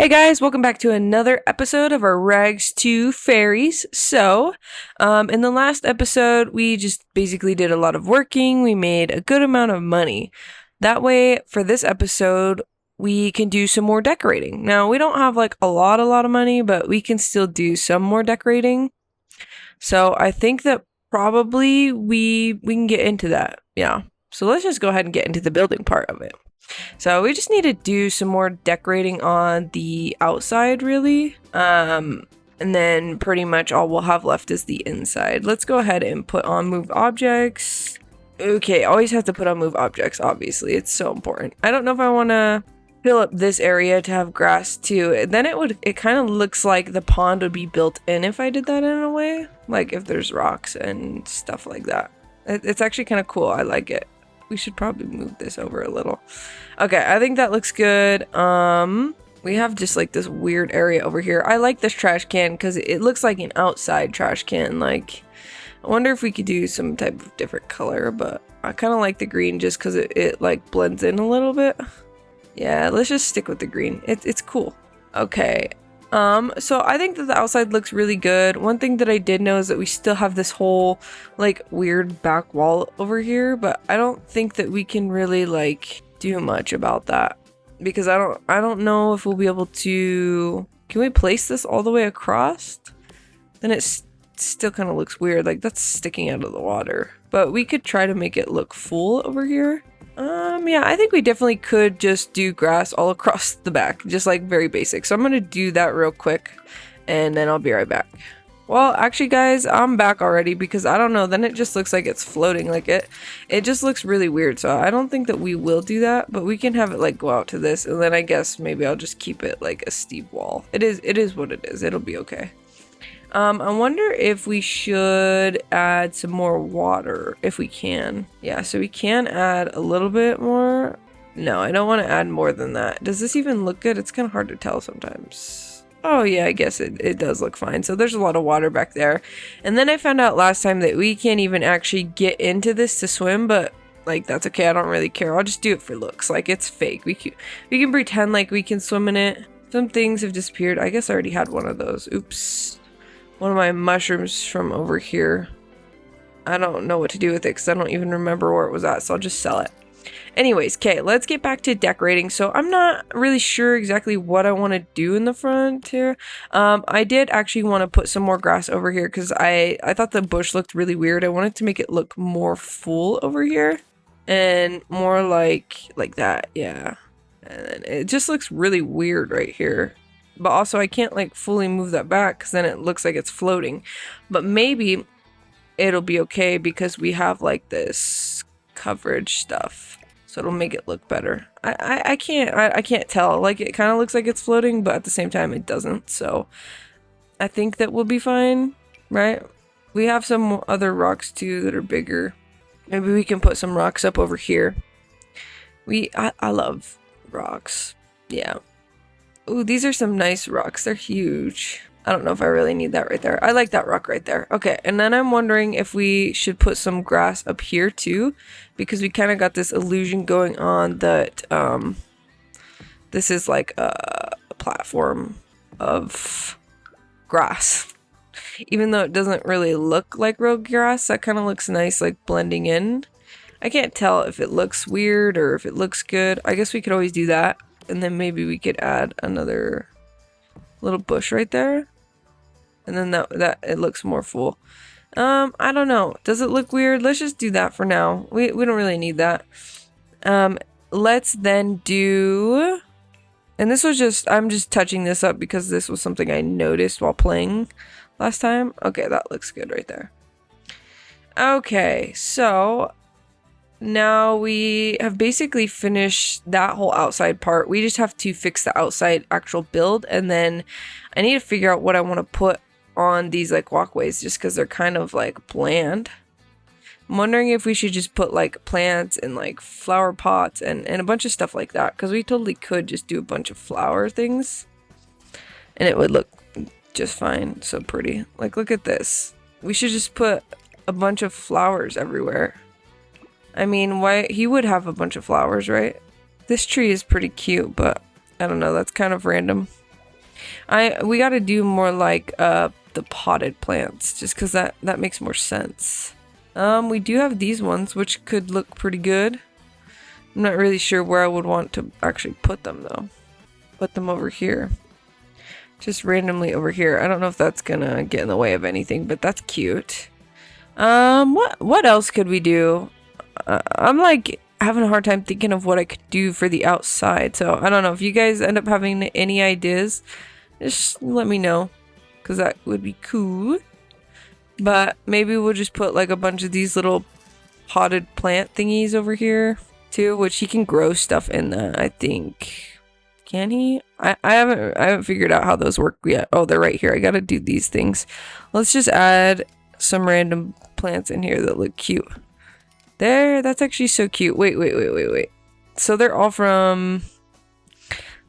Hey guys, welcome back to another episode of our Rags to Fairies. In the last episode, we just basically did a lot of working. We made a good amount of money. That way, for this episode, we can do some more decorating. Now, we don't have like a lot of money, but we can still do some more decorating. So I think that probably we can get into that. Yeah. So let's just go ahead and get into the building part of it. So we just need to do some more decorating on the outside, really. And then pretty much all we'll have left is the inside. Let's go ahead and put on move objects. Okay, always have to put on move objects, obviously. It's so important. I don't know if I want to fill up this area to have grass too. Then it kind of looks like the pond would be built in if I did that in a way. Like if there's rocks and stuff like that. It's actually kind of cool. I like it. We should probably move this over a little. Okay, I think that looks good. We have just like this weird area over here. I like this trash can because it looks like an outside trash can. Like, I wonder if we could do some type of different color, but I kind of like the green just because it like blends in a little bit. Yeah, let's just stick with the green. It's cool. Okay. So I think that the outside looks really good. One thing that I did know is that we still have this whole like weird back wall over here, but I don't think that we can really like do much about that because I don't know if we'll be able to. Can we place this all the way across? Then it still kind of looks weird, like that's sticking out of the water. But we could try to make it look full over here. Yeah, I think we definitely could just do grass all across the back, just like very basic. So I'm gonna do that real quick and then I'll be right back. Well, actually guys, I'm back already because I don't know, then it just looks like it's floating, like it just looks really weird. So I don't think that we will do that, but we can have it like go out to this and then I guess maybe I'll just keep it like a steep wall. It is what it is. It'll be okay. I wonder if we should add some more water, if we can. Yeah, so we can add a little bit more. No, I don't want to add more than that. Does this even look good? It's kind of hard to tell sometimes. Oh yeah, I guess it does look fine. So there's a lot of water back there. And then I found out last time that we can't even actually get into this to swim, but like that's okay. I don't really care. I'll just do it for looks. Like it's fake. We can pretend like we can swim in it. Some things have disappeared. I guess I already had one of those. Oops. One of my mushrooms from over here. I don't know what to do with it because I don't even remember where it was at, so I'll just sell it. Anyways, okay, let's get back to decorating. So I'm not really sure exactly what I want to do in the front here. I did actually want to put some more grass over here because I thought the bush looked really weird. I wanted to make it look more full over here and more like that, yeah. And it just looks really weird right here. But also I can't like fully move that back because then it looks like it's floating. But maybe it'll be okay because we have like this coverage stuff. So it'll make it look better. I can't tell. Like it kind of looks like it's floating, but at the same time it doesn't. So I think that we'll be fine, right? We have some other rocks too that are bigger. Maybe we can put some rocks up over here. I love rocks. Yeah. Ooh, these are some nice rocks. They're huge. I don't know if I really need that right there. I like that rock right there. Okay, and then I'm wondering if we should put some grass up here too, because we kind of got this illusion going on that this is like a platform of grass. Even though it doesn't really look like real grass, that kind of looks nice, like blending in. I can't tell if it looks weird or if it looks good. I guess we could always do that. And then maybe we could add another little bush right there. And then that it looks more full. I don't know. Does it look weird? Let's just do that for now. We don't really need that. Let's then do... And this was just... I'm just touching this up because this was something I noticed while playing last time. Okay, that looks good right there. Okay, so... Now we have basically finished that whole outside part. We just have to fix the outside actual build, and then I need to figure out what I want to put on these like walkways just because they're kind of like bland. I'm wondering if we should just put like plants and like flower pots and a bunch of stuff like that, because we totally could just do a bunch of flower things and it would look just fine. So pretty. Like look at this. We should just put a bunch of flowers everywhere. I mean, why he would have a bunch of flowers, right? This tree is pretty cute, but I don't know, that's kind of random. We got to do more like the potted plants, just because that makes more sense. We do have these ones, which could look pretty good. I'm not really sure where I would want to actually put them though. Put them over here. Just randomly over here. I don't know if that's gonna get in the way of anything, but that's cute. What else could we do? I'm like having a hard time thinking of what I could do for the outside. So I don't know if you guys end up having any ideas, just let me know, because that would be cool. But maybe we'll just put like a bunch of these little potted plant thingies over here too, which he can grow stuff in that, I think. Can he? I haven't figured out how those work yet. Oh, they're right here. I gotta do these things. Let's just add some random plants in here that look cute. There, that's actually so cute. Wait. So they're all from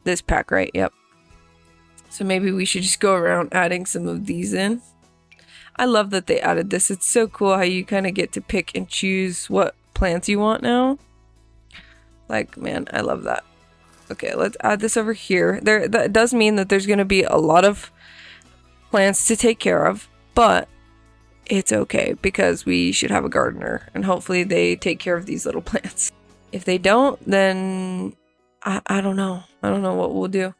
this pack, right? Yep. So maybe we should just go around adding some of these in. I love that they added this. It's so cool how you kind of get to pick and choose what plants you want now. Like, man, I love that. Okay, let's add this over here. That does mean that there's going to be a lot of plants to take care of, but it's okay because we should have a gardener and hopefully they take care of these little plants. If they don't, then I don't know. I don't know what we'll do.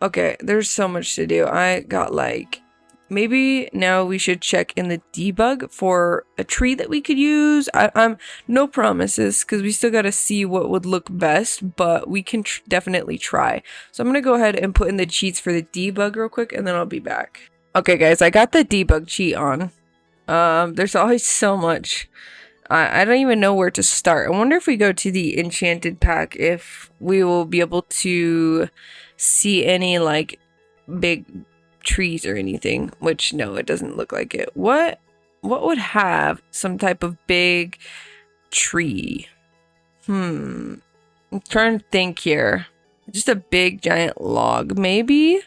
Okay, there's so much to do. I got like, maybe now we should check in the debug for a tree that we could use. I'm no promises because we still got to see what would look best, but we can definitely try. So I'm going to go ahead and put in the cheats for the debug real quick and then I'll be back. Okay guys, I got the debug cheat on. There's always so much. I don't even know where to start. I wonder if we go to the enchanted pack if we will be able to see any like big trees or anything, which no, it doesn't look like it. What would have some type of big tree? I'm trying to think here. Just a big giant log, maybe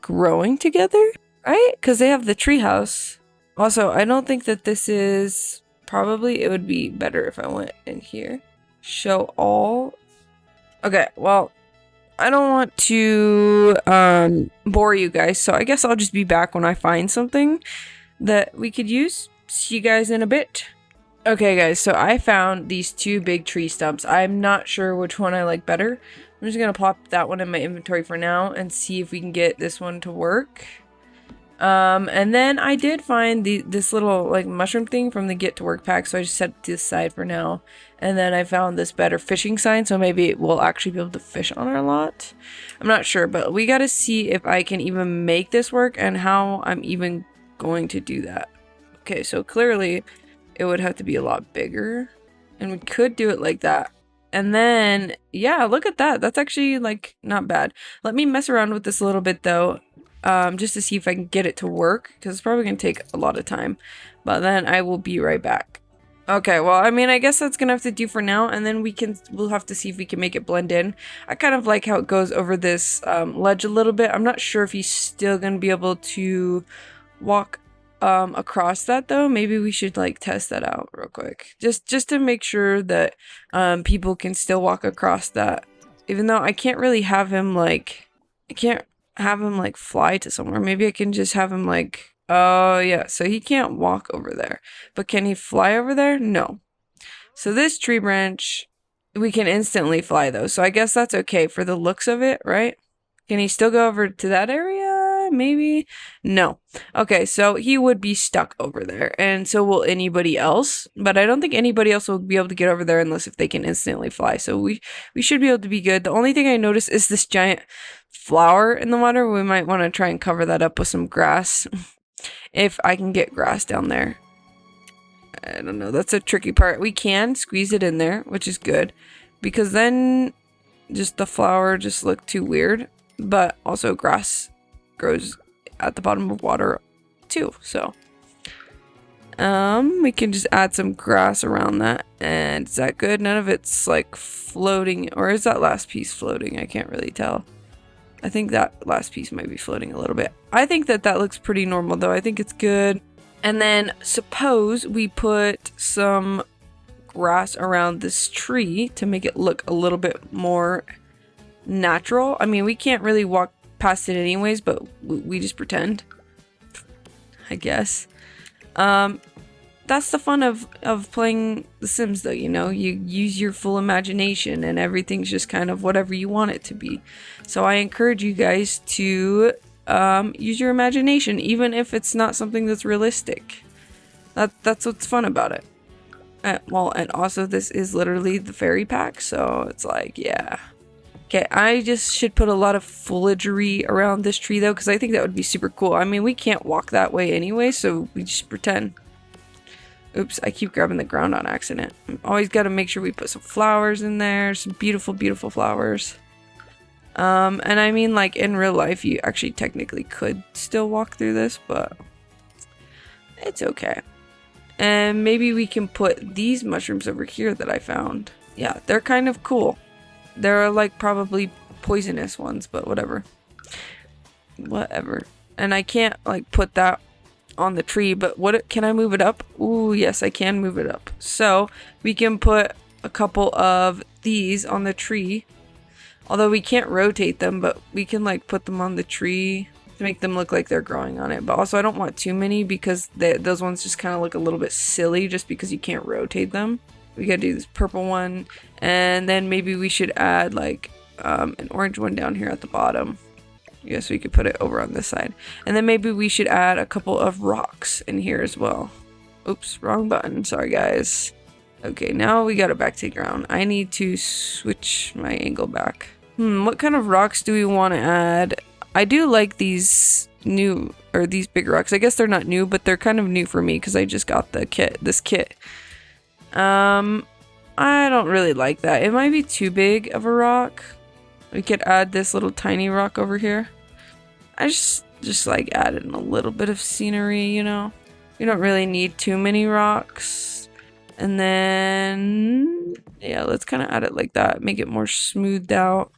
growing together, right? Because they have the treehouse. Also, I don't think that this is, probably it would be better if I went in here. Show all. Okay, well, I don't want to bore you guys, so I guess I'll just be back when I find something that we could use. See you guys in a bit. Okay guys, so I found these two big tree stumps. I'm not sure which one I like better. I'm just gonna pop that one in my inventory for now and see if we can get this one to work. And then I did find this little like mushroom thing from the Get to Work pack, so I just set it to the side for now. And then I found this better fishing sign, so maybe we'll actually be able to fish on our lot. I'm not sure, but we gotta see if I can even make this work and how I'm even going to do that. Okay, so clearly it would have to be a lot bigger, and we could do it like that. And then, yeah, look at that. That's actually like not bad. Let me mess around with this a little bit though. Just to see if I can get it to work, because it's probably going to take a lot of time. But then I will be right back. Okay, well, I mean, I guess that's going to have to do for now, and then we'll have to see if we can make it blend in. I kind of like how it goes over this ledge a little bit. I'm not sure if he's still going to be able to walk across that, though. Maybe we should, like, test that out real quick. Just to make sure that people can still walk across that. Even though I can't really have him, like... I can't have him like fly to somewhere. Maybe I can just have him like, oh yeah, so he can't walk over there, but can he fly over there? No. So this tree branch, we can instantly fly though, so I guess that's okay for the looks of it, right? Can he still go over to that area? Maybe? No. Okay, so he would be stuck over there, and so will anybody else, but I don't think anybody else will be able to get over there unless if they can instantly fly, so we should be able to be good. The only thing I noticed is this giant flower in the water. We might want to try and cover that up with some grass if I can get grass down there. I don't know, that's a tricky part. We can squeeze it in there, which is good, because then just the flower just looked too weird, but also grass grows at the bottom of water too, so we can just add some grass around that. And is that good? None of it's like floating, or is that last piece floating? I can't really tell. I think that last piece might be floating a little bit. I think that looks pretty normal though. I think it's good. And then suppose we put some grass around this tree to make it look a little bit more natural. I mean, we can't really walk past it anyways, but we just pretend, I guess. That's the fun of playing The Sims, though, you know? You use your full imagination and everything's just kind of whatever you want it to be. So I encourage you guys to use your imagination, even if it's not something that's realistic. That's what's fun about it. Well, and also this is literally the fairy pack, so it's like, yeah. Okay, I just should put a lot of foliagery around this tree, though, because I think that would be super cool. I mean, we can't walk that way anyway, so we just pretend. Oops, I keep grabbing the ground on accident. Always got to make sure we put some flowers in there. Some beautiful, beautiful flowers. And I mean, like, in real life, you actually technically could still walk through this, but it's okay. And maybe we can put these mushrooms over here that I found. Yeah, they're kind of cool. They're, like, probably poisonous ones, but whatever. Whatever. And I can't, like, put that on the tree, but can I move it up? Ooh, yes, I can move it up. So we can put a couple of these on the tree, although we can't rotate them, but we can like put them on the tree to make them look like they're growing on it. But also I don't want too many because those ones just kind of look a little bit silly just because you can't rotate them. We gotta do this purple one, and then maybe we should add like an orange one down here at the bottom. Yes, we could put it over on this side. And then maybe we should add a couple of rocks in here as well. Oops, wrong button. Sorry, guys. Okay, now we got it back to the ground. I need to switch my angle back. What kind of rocks do we want to add? I do like these new, or these big rocks. I guess they're not new, but they're kind of new for me because I just got the this kit. I don't really like that. It might be too big of a rock. We could add this little tiny rock over here. I just like adding a little bit of scenery, you know? You don't really need too many rocks. And then, yeah, let's kind of add it like that. Make it more smoothed out.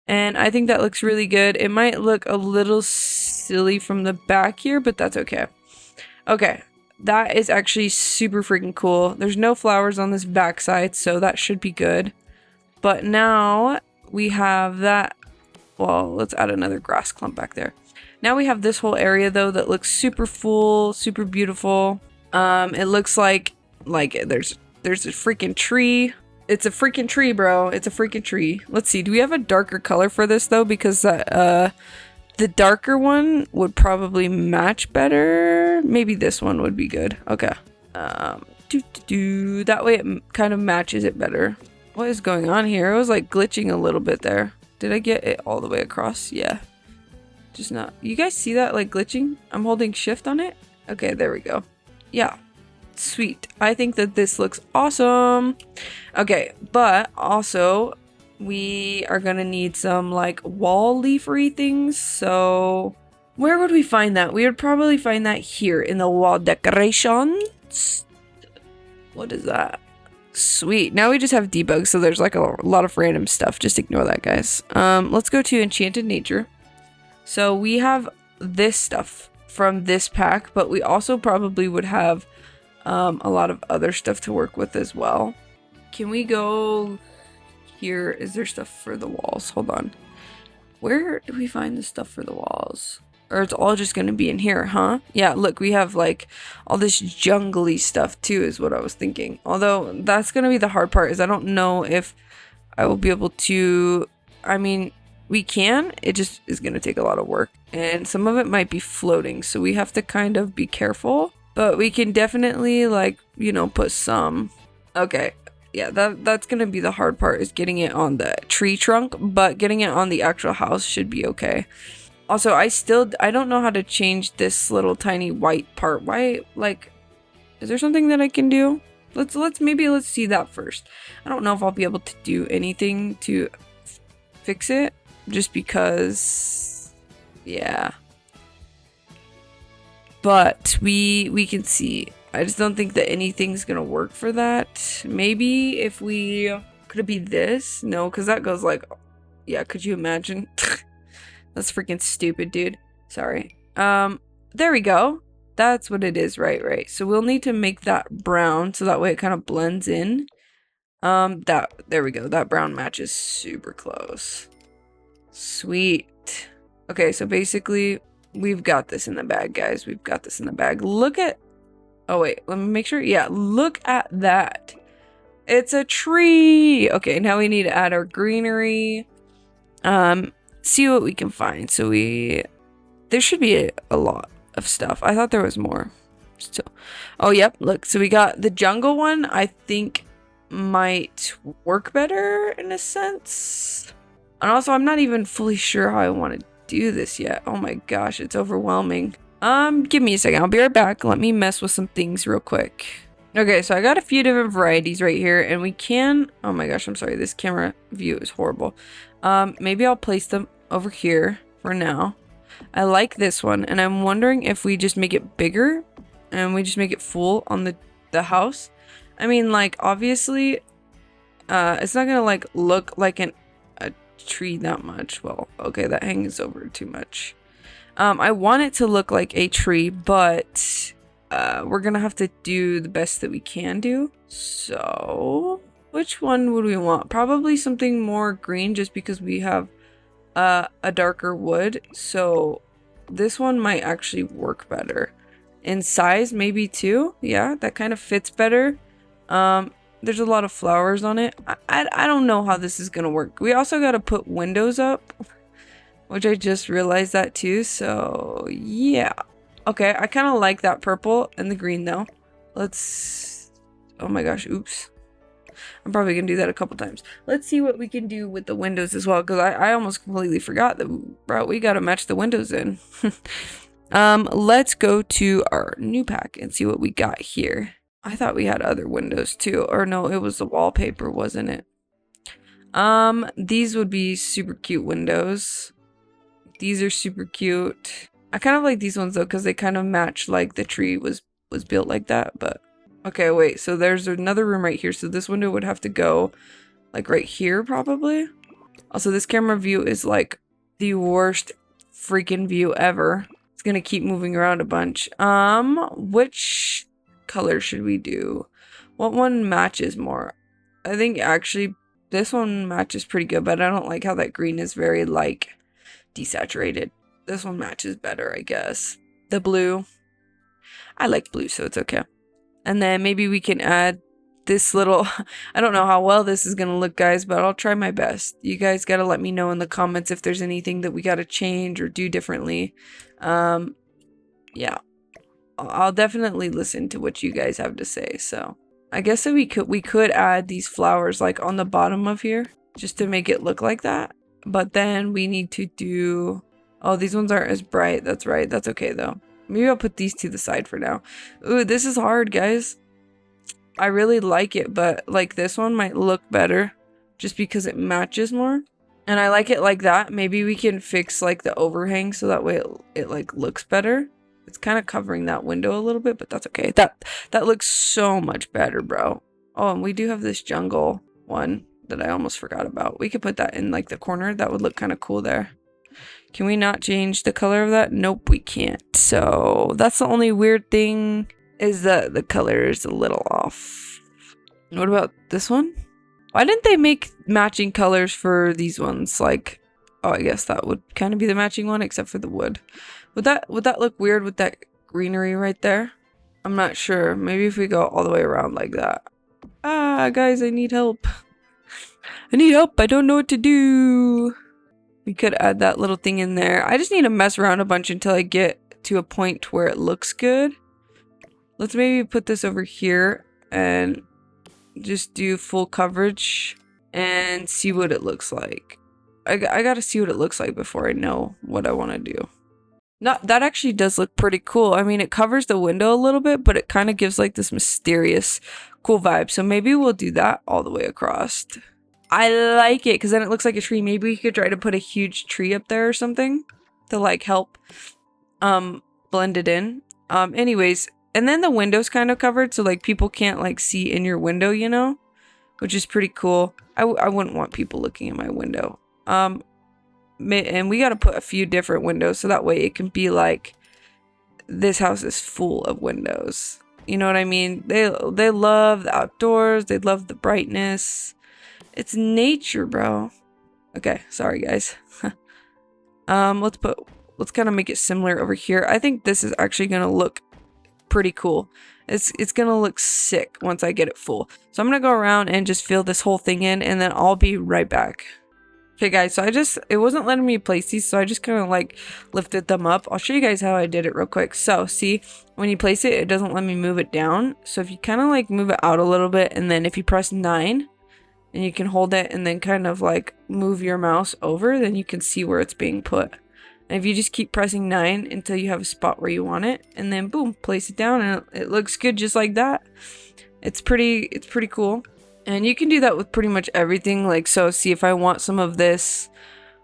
And I think that looks really good. It might look a little silly from the back here, but that's okay. Okay, that is actually super freaking cool. There's no flowers on this backside, so that should be good. But now we have that. Well, let's add another grass clump back there. Now we have this whole area though that looks super full, super beautiful. It looks like there's a freaking tree. It's a freaking tree, bro. It's a freaking tree. Let's see. Do we have a darker color for this though? Because the darker one would probably match better. Maybe this one would be good. Okay. That way it kind of matches it better. What is going on here? It was like glitching a little bit there. Did I get it all the way across? Yeah. Just not. You guys see that like glitching? I'm holding shift on it. Okay, there we go. Yeah. Sweet. I think that this looks awesome. Okay, but also we are gonna need some like wall leafery things. So where would we find that? We would probably find that here in the wall decorations. What is that? Sweet. Now we just have debug, so there's like a lot of random stuff. Just ignore that, guys. Let's go to Enchanted Nature. So we have this stuff from this pack, but we also probably would have a lot of other stuff to work with as well. Can we go here? Is there stuff for the walls? Hold on. Where do we find the stuff for the walls? Or it's all just going to be in here, huh? Yeah, look, we have like all this jungly stuff too is what I was thinking. Although that's going to be the hard part is I don't know if I will be able to... I mean, we can. It just is going to take a lot of work. And some of it might be floating, so we have to kind of be careful. But we can definitely like, you know, put some. Okay. Yeah, that's going to be the hard part is getting it on the tree trunk. But getting it on the actual house should be okay. Also, I don't know how to change this little tiny white part. Why, like, is there something that I can do? Let's see that first. I don't know if I'll be able to do anything to fix it, just because, yeah. But we can see. I just don't think that anything's gonna work for that. Maybe if could it be this? No, because that goes like, yeah, could you imagine? That's freaking stupid, dude. Sorry. There we go. That's what it is, right. So we'll need to make that brown so that way it kind of blends in. There we go. That brown matches super close. Sweet. Okay, so basically, we've got this in the bag, guys. We've got this in the bag. Look at... Oh, wait. Let me make sure. Yeah, look at that. It's a tree. Okay, now we need to add our greenery. See what we can find. So there should be a lot of stuff. I thought there was more. Still. Oh, yep. Look, so we got the jungle one. I think might work better in a sense. And also, I'm not even fully sure how I want to do this yet. Oh my gosh, it's overwhelming. Give me a second. I'll be right back. Let me mess with some things real quick. Okay, so I got a few different varieties right here, and we can... Oh my gosh, I'm sorry. This camera view is horrible. Maybe I'll place them over here for now. I like this one, and I'm wondering if we just make it bigger and we just make it full on the house. I mean, like, obviously, it's not gonna, like, look like a tree that much. Well, okay, that hangs over too much. I want it to look like a tree, but we're gonna have to do the best that we can do. So, which one would we want? Probably something more green, just because we have a darker wood. So this one might actually work better. In size, maybe too. Yeah, that kind of fits better. There's a lot of flowers on it. I don't know how this is gonna work. We also gotta put windows up, which I just realized that too. So yeah. Okay, I kind of like that purple and the green though. Let's... Oh my gosh, oops. I'm probably gonna do that a couple times. Let's see what we can do with the windows as well, because I almost completely forgot that, bro, we gotta match the windows in. Let's go to our new pack and see what we got here. I thought we had other windows too, or no, it was the wallpaper, wasn't it? These would be super cute windows. These are super cute. I kind of like these ones though, because they kind of match, like the tree was built like that. But okay, wait, so there's another room right here, so this window would have to go like right here probably. Also, this camera view is like the worst freaking view ever. It's gonna keep moving around a bunch. Which color should we do? What one matches more? I think actually this one matches pretty good, but I don't like how that green is very like desaturated. This one matches better, I guess. The blue. I like blue, so it's okay. And then maybe we can add this little... I don't know how well this is going to look, guys, but I'll try my best. You guys got to let me know in the comments if there's anything that we got to change or do differently. Yeah. I'll definitely listen to what you guys have to say, so... I guess that we could add these flowers, like, on the bottom of here, just to make it look like that. But then we need to do... Oh, these ones aren't as bright. That's right. That's okay, though. Maybe I'll put these to the side for now. Ooh, this is hard, guys. I really like it, but, like, this one might look better just because it matches more. And I like it like that. Maybe we can fix, like, the overhang so that way it like, looks better. It's kind of covering that window a little bit, but that's okay. That looks so much better, bro. Oh, and we do have this jungle one that I almost forgot about. We could put that in, like, the corner. That would look kind of cool there. Can we not change the color of that? Nope, we can't. So that's the only weird thing, is that the color is a little off. What about this one? Why didn't they make matching colors for these ones? Like, oh, I guess that would kind of be the matching one, except for the wood. Would that look weird with that greenery right there? I'm not sure. Maybe if we go all the way around like that. Ah, guys, I need help. I need help. I don't know what to do. We could add that little thing in there. I just need to mess around a bunch until I get to a point where it looks good. Let's maybe put this over here and just do full coverage and see what it looks like. I gotta see what it looks like before I know what I want to do. That actually does look pretty cool. I mean, it covers the window a little bit, but it kind of gives like this mysterious, cool vibe. So maybe we'll do that all the way across. I like it because then it looks like a tree. Maybe we could try to put a huge tree up there or something to like help blend it in. Anyways, and then the window's kind of covered, so like people can't like see in your window, you know, which is pretty cool. I wouldn't want people looking in my window. And we got to put a few different windows so that way it can be like this house is full of windows. You know what I mean? They love the outdoors. They love the brightness. It's nature, bro. Okay, sorry guys. Let's kind of make it similar over here. I think this is actually gonna look pretty cool. It's gonna look sick once I get it full. So I'm gonna go around and just fill this whole thing in, and then I'll be right back. Okay guys, so it wasn't letting me place these, so I just kind of like lifted them up. I'll show you guys how I did it real quick. So see, when you place it, it doesn't let me move it down. So if you kind of like move it out a little bit, and then if you press 9, and you can hold it and then kind of like move your mouse over, then you can see where it's being put. And if you just keep pressing 9 until you have a spot where you want it, and then boom, place it down, and it looks good just like that. It's pretty cool. And you can do that with pretty much everything. Like, so see, if I want some of this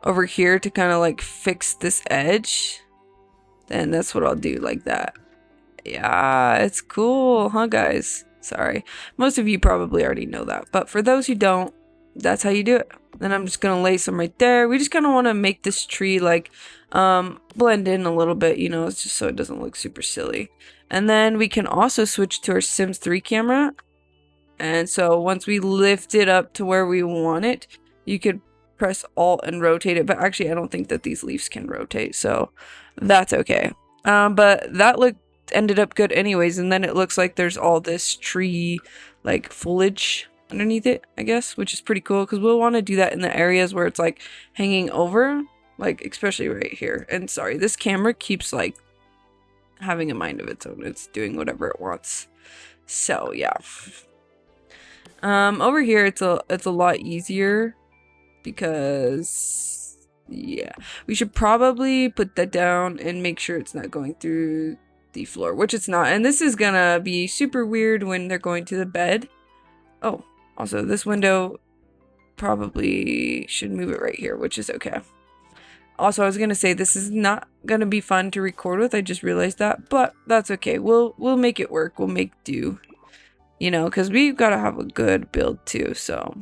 over here to kind of like fix this edge, then that's what I'll do, like that. Yeah, it's cool, huh guys? Sorry. Most of you probably already know that, but for those who don't, that's how you do it. Then I'm just gonna lay some right there. We just kind of want to make this tree like blend in a little bit, you know, it's just so it doesn't look super silly. And then we can also switch to our Sims 3 camera. And so once we lift it up to where we want it, you could press Alt and rotate it. But actually, I don't think that these leaves can rotate, so that's okay. But that ended up good anyways. And then it looks like there's all this tree like foliage underneath it, I guess, which is pretty cool because we'll want to do that in the areas where it's like hanging over, like especially right here. And sorry, this camera keeps like having a mind of its own. It's doing whatever it wants. So yeah. Over here it's a lot easier because yeah, we should probably put that down and make sure it's not going through the floor, which it's not. And this is gonna be super weird when they're going to the bed. Oh, also this window probably should move it right here, which is okay. Also, I was gonna say this is not gonna be fun to record with. I just realized that, but that's okay. We'll make it work. We'll make do. You know, because we've got to have a good build too. So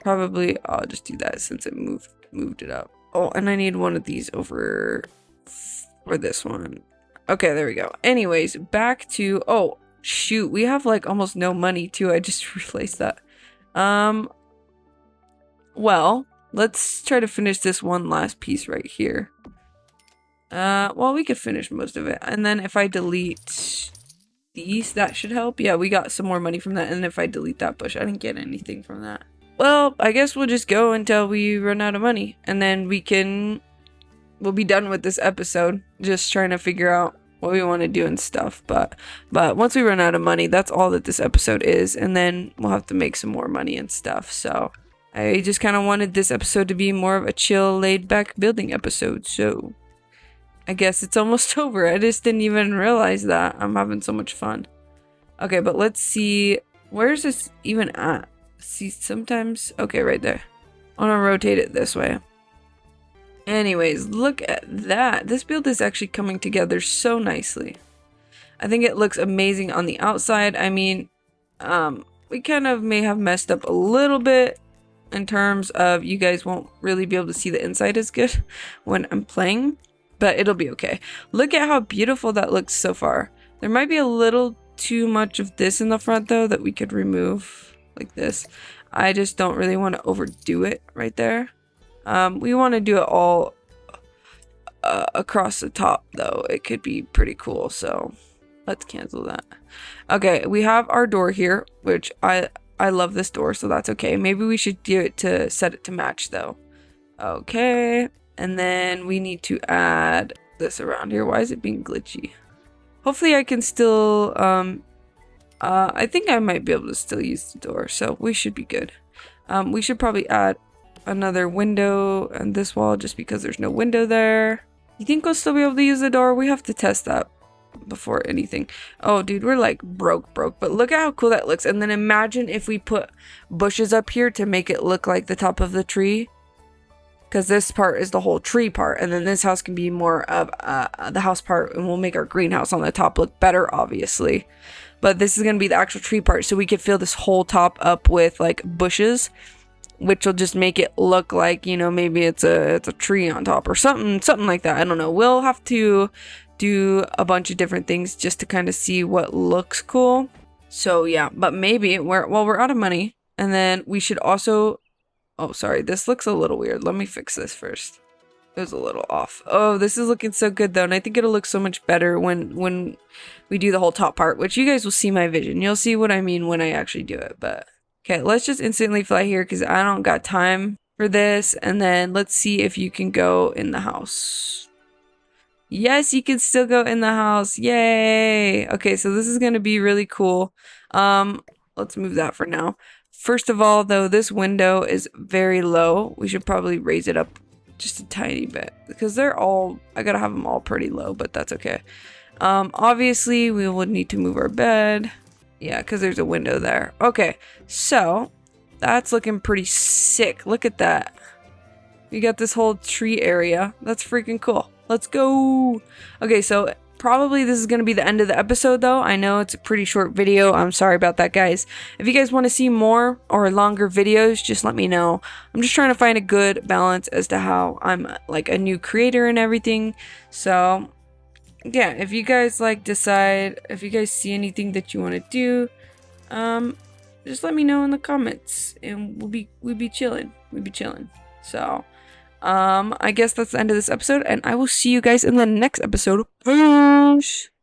probably I'll just do that since it moved it up. Oh, and I need one of these over for this one. Okay, there we go. Anyways, back to, oh shoot, we have like almost no money too. I just realized that. Well, let's try to finish this one last piece right here. Well, we could finish most of it, and then if I delete these, that should help. Yeah, we got some more money from that. And if I delete that bush, I didn't get anything from that. Well, I guess we'll just go until we run out of money, and then we'll be done with this episode, just trying to figure out what we want to do and stuff. But once we run out of money, that's all that this episode is, and then we'll have to make some more money and stuff. So I just kind of wanted this episode to be more of a chill, laid back building episode. So I guess it's almost over. I just didn't even realize that. I'm having so much fun. Okay, but let's see. Where's this even at? See, sometimes... Okay, right there. I want to rotate it this way. Anyways, look at that. This build is actually coming together so nicely. I think it looks amazing on the outside. I mean, we kind of may have messed up a little bit in terms of you guys won't really be able to see the inside as good when I'm playing. But it'll be okay. Look at how beautiful that looks so far. There might be a little too much of this in the front though that we could remove like this. I just don't really want to overdo it right there. We want to do it all across the top though. It could be pretty cool, so let's cancel that. Okay, we have our door here, which I love this door, so that's okay. Maybe we should do it to set it to match though. Okay. And then we need to add this around here. Why is it being glitchy? Hopefully I can still, I think I might be able to still use the door, so we should be good. We should probably add another window on this wall just because there's no window there. You think we'll still be able to use the door? We have to test that before anything. Oh, dude, we're like broke. But look at how cool that looks. And then imagine if we put bushes up here to make it look like the top of the tree. Because this part is the whole tree part, and then this house can be more of the house part, and we'll make our greenhouse on the top look better, obviously. But this is going to be the actual tree part, so we could fill this whole top up with like bushes, which will just make it look like, you know, maybe it's a tree on top or something like that. I don't know. We'll have to do a bunch of different things just to kind of see what looks cool. So yeah, but maybe we're out of money, and then we should also... Oh, sorry. This looks a little weird. Let me fix this first. It was a little off. Oh, this is looking so good though, and I think it'll look so much better when we do the whole top part, which you guys will see my vision. You'll see what I mean when I actually do it. But okay, let's just instantly fly here because I don't got time for this. And then let's see if you can go in the house. Yes, you can still go in the house. Yay! Okay, so this is gonna be really cool. Let's move that for now. First of all, though, this window is very low. We should probably raise it up just a tiny bit because they're all, I gotta have them all pretty low, but that's okay. Obviously we will need to move our bed. Yeah, because there's a window there. Okay, so that's looking pretty sick. Look at that. We got this whole tree area. That's freaking cool. Let's go. Okay, so probably this is going to be the end of the episode though. I know it's a pretty short video. I'm sorry about that, guys. If you guys want to see more or longer videos, just let me know. I'm just trying to find a good balance as to how I'm like a new creator and everything. So yeah, if you guys like decide, if you guys see anything that you want to do, just let me know in the comments and we'll be chilling. So I guess that's the end of this episode, and I will see you guys in the next episode. Peace.